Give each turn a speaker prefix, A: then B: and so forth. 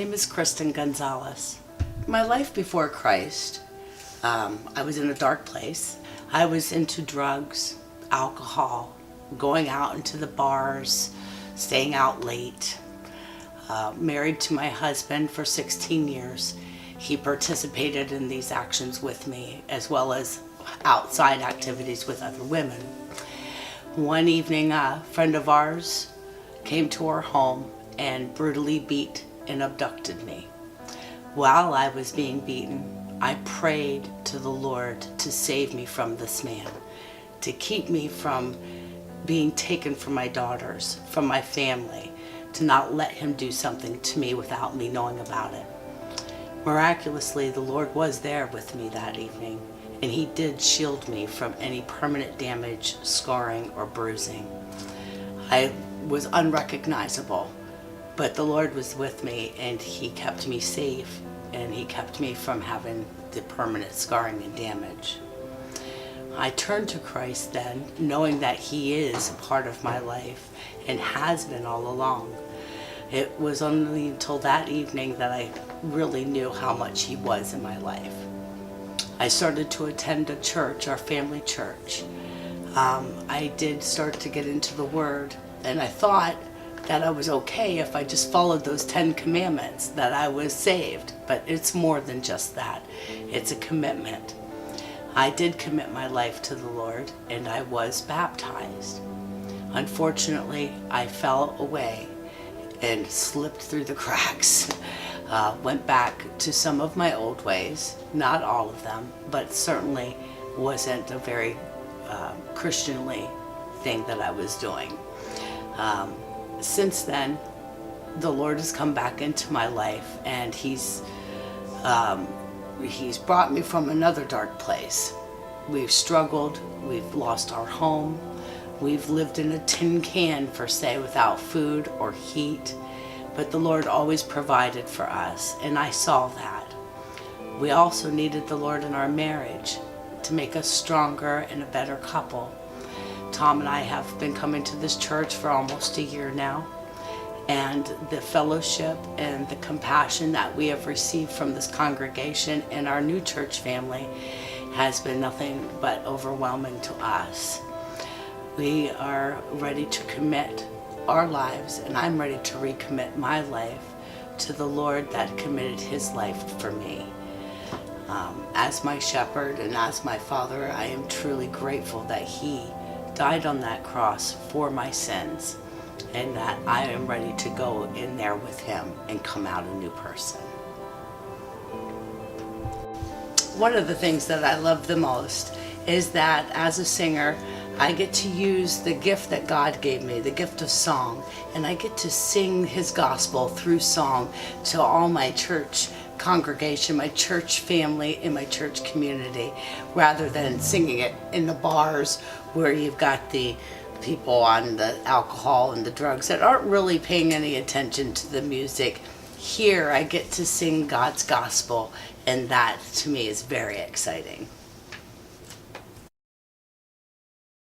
A: My name is Kristen Gonzalez. My life before Christ, I was in a dark place. I was into drugs, alcohol, going out into the bars, staying out late. Married to my husband for 16 years. He participated in these actions with me, as well as outside activities with other women. One evening, a friend of ours came to our home and brutally beat and abducted me. While I was being beaten, I prayed to the Lord to save me from this man, to keep me from being taken from my daughters, from my family, to not let him do something to me without me knowing about it. Miraculously, the Lord was there with me that evening, and he did shield me from any permanent damage, scarring, or bruising. I was unrecognizable, but the Lord was with me, and he kept me safe, and he kept me from having the permanent scarring and damage. I turned to Christ then, knowing that he is a part of my life and has been all along. It was only until that evening that I really knew how much he was in my life. I started to attend a church, our family church. I did start to get into the Word, and I thought that I was okay if I just followed those 10 commandments, that I was saved. But it's more than just that. It's a commitment. I did commit my life to the Lord, and I was baptized. Unfortunately, I fell away and slipped through the cracks. Went back to some of my old ways, not all of them, but certainly wasn't a very Christianly thing that I was doing. Since then, the Lord has come back into my life, and He's brought me from another dark place. We've struggled, we've lost our home, we've lived in a tin can for say without food or heat, but the Lord always provided for us, and I saw that. We also needed the Lord in our marriage to make us stronger and a better couple. Tom and I have been coming to this church for almost a year now, and the fellowship and the compassion that we have received from this congregation and our new church family has been nothing but overwhelming to us. We are ready to commit our lives, and I'm ready to recommit my life to the Lord that committed his life for me. As my shepherd and as my father, I am truly grateful that he died on that cross for my sins, and that I am ready to go in there with him and come out a new person. One of the things that I love the most is that as a singer, I get to use the gift that God gave me, the gift of song, and I get to sing his gospel through song to all my church congregation, my church family, and my church community, rather than singing it in the bars where you've got the people on the alcohol and the drugs that aren't really paying any attention to the music. Here I get to sing God's gospel, and that to me is very exciting.